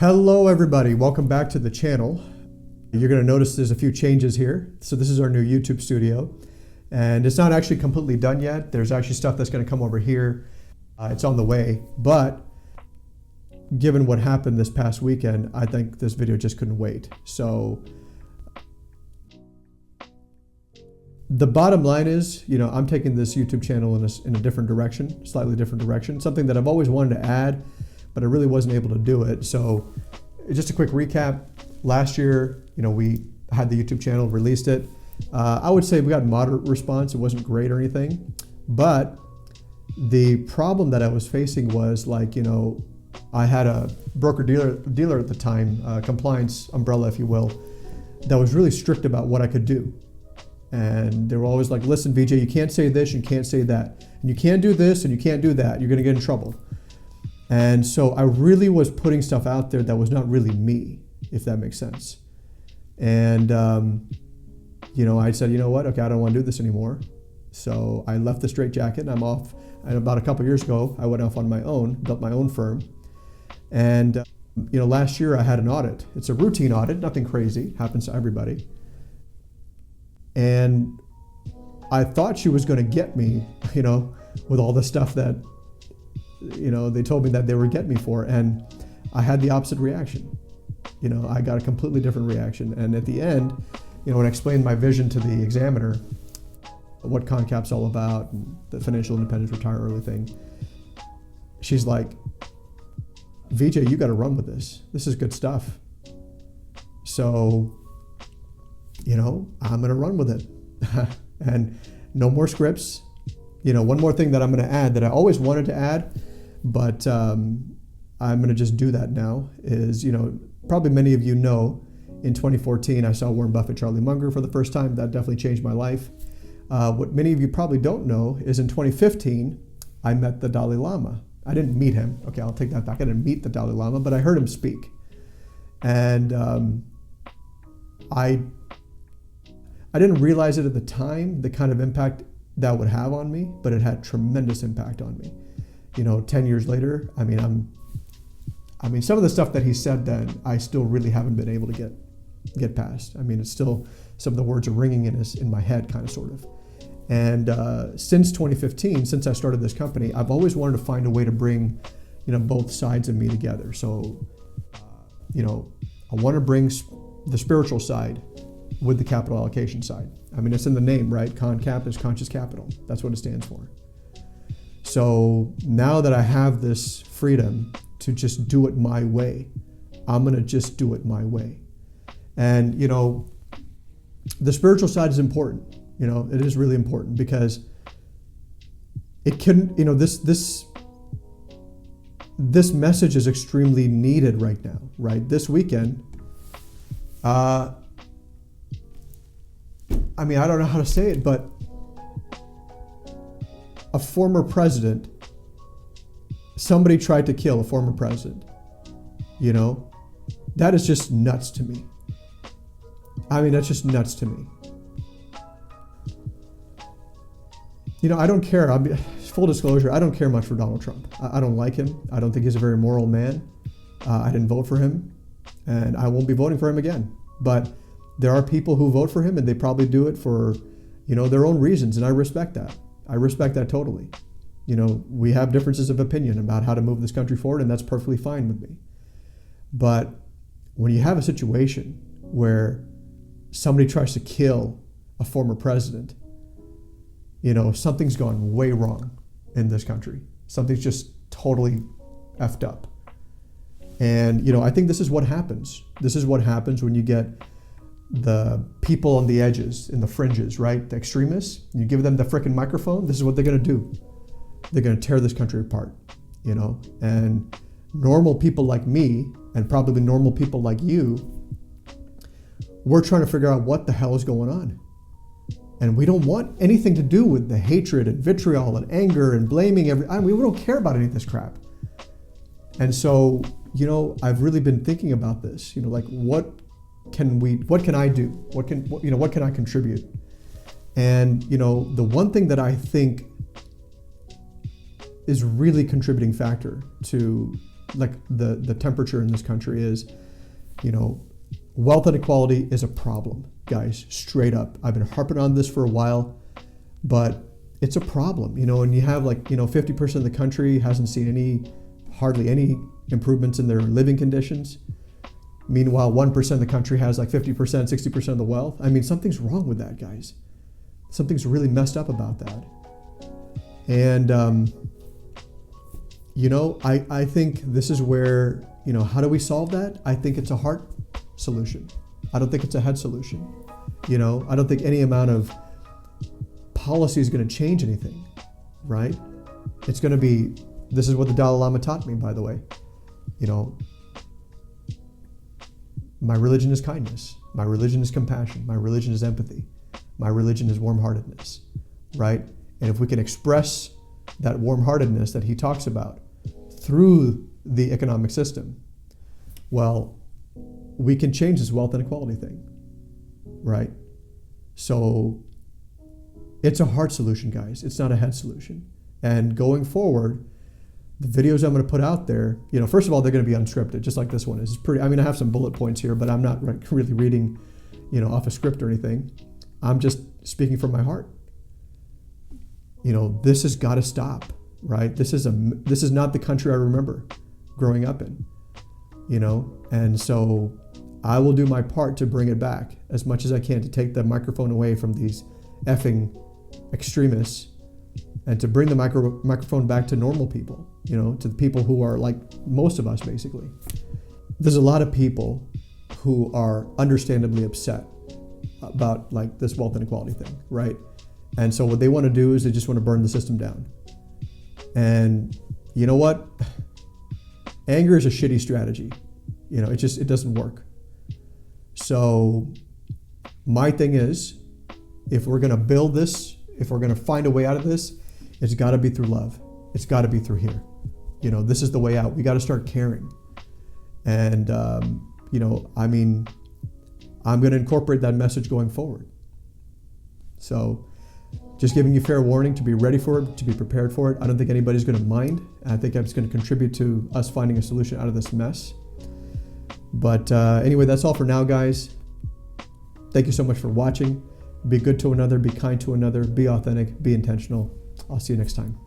Hello everybody, welcome back to the channel. You're going to notice there's a few changes here. So this is our new YouTube studio, and it's not actually completely done yet. There's actually stuff that's going to come over here. It's on the way, but given what happened this past weekend, I think this video just couldn't wait. So the bottom line is, I'm taking this YouTube channel in a different direction, slightly different direction, something that I've always wanted to add, but I really wasn't able to do it. So just a quick recap. Last year, we had the YouTube channel, released it. I would say we got moderate response. It wasn't great or anything, but the problem that I was facing was I had a broker dealer at the time, compliance umbrella, if you will, that was really strict about what I could do. And they were always like, listen, VJ, you can't say this, you can't say that. And you can't do this and you can't do that. You're gonna get in trouble. And so I really was putting stuff out there that was not really me, if that makes sense. And, I said, you know what? Okay, I don't want to do this anymore. So I left the straitjacket and I'm off. And about a couple years ago, I went off on my own, built my own firm. And, last year I had an audit. It's a routine audit, nothing crazy, happens to everybody. And I thought she was going to get me, with all the stuff that, they told me that they would get me for, and I had the opposite reaction. I got a completely different reaction. And at the end, when I explained my vision to the examiner, what ConCap's all about, and the financial independence, retire early thing, she's like, VJ, you got to run with this. This is good stuff. So, I'm going to run with it. And no more scripts. One more thing that I'm going to add that I always wanted to add, but I'm going to just do that now is, probably many of you know, in 2014, I saw Warren Buffett, Charlie Munger for the first time. That definitely changed my life. What many of you probably don't know is in 2015, I met the Dalai Lama. I didn't meet him. Okay, I'll take that back. I didn't meet the Dalai Lama, but I heard him speak. And I didn't realize it at the time, the kind of impact that would have on me, but it had tremendous impact on me. 10 years later, some of the stuff that he said then, I still really haven't been able to get past. It's still, some of the words are ringing in my head, kind of, sort of. And since 2015, since I started this company, I've always wanted to find a way to bring, both sides of me together. So, I want to bring the spiritual side with the capital allocation side. It's in the name, right? ConCap is conscious capital. That's what it stands for. So now that I have this freedom to just do it my way, I'm going to just do it my way. And, the spiritual side is important. It is really important because it can, this message is extremely needed right now, right? This weekend, I don't know how to say it, but a former president, somebody tried to kill a former president. That is just nuts to me. That's just nuts to me. I don't care. Full disclosure, I don't care much for Donald Trump. I don't like him. I don't think he's a very moral man. I didn't vote for him, and I won't be voting for him again. But there are people who vote for him, and they probably do it for, their own reasons, and I respect that. I respect that totally. We have differences of opinion about how to move this country forward, and that's perfectly fine with me. But when you have a situation where somebody tries to kill a former president, something's gone way wrong in this country. Something's just totally effed up. And, I think this is what happens. This is what happens when you get the people on the edges, in the fringes, right? The extremists, you give them the frickin' microphone, this is what they're gonna do. They're gonna tear this country apart, And normal people like me, and probably normal people like you, we're trying to figure out what the hell is going on. And we don't want anything to do with the hatred and vitriol and anger and blaming we don't care about any of this crap. And so, I've really been thinking about this, what can I do? What can I contribute? And, the one thing that I think is really contributing factor to like the temperature in this country is, wealth inequality is a problem, guys, straight up. I've been harping on this for a while, but it's a problem, and you have 50% of the country hasn't seen hardly any improvements in their living conditions. Meanwhile, 1% of the country has 50%, 60% of the wealth. I mean, something's wrong with that, guys. Something's really messed up about that. And, I think this is where, how do we solve that? I think it's a heart solution. I don't think it's a head solution. I don't think any amount of policy is going to change anything, right? It's going to be, this is what the Dalai Lama taught me, by the way. My religion is kindness. My religion is compassion. My religion is empathy. My religion is warm-heartedness, right? And if we can express that warm-heartedness that he talks about through the economic system, well, we can change this wealth inequality thing, right? So it's a heart solution, guys. It's not a head solution. And going forward, the videos I'm going to put out there, first of all, they're going to be unscripted, just like this one is. I have some bullet points here, but I'm not really reading, off a script or anything. I'm just speaking from my heart. This has got to stop, right? This is not the country I remember growing up in, and so I will do my part to bring it back as much as I can, to take the microphone away from these effing extremists and to bring the microphone back to normal people, to the people who are like most of us, basically. There's a lot of people who are understandably upset about this wealth inequality thing, right? And so what they want to do is they just want to burn the system down. And you know what? Anger is a shitty strategy. It doesn't work. So my thing is, if we're going to build this, if we're going to find a way out of this, it's got to be through love. It's got to be through here. This is the way out. We got to start caring. And, I'm going to incorporate that message going forward. So just giving you fair warning to be ready for it, to be prepared for it. I don't think anybody's going to mind. I think it's going to contribute to us finding a solution out of this mess. But anyway, that's all for now, guys. Thank you so much for watching. Be good to another, be kind to another, be authentic, be intentional. I'll see you next time.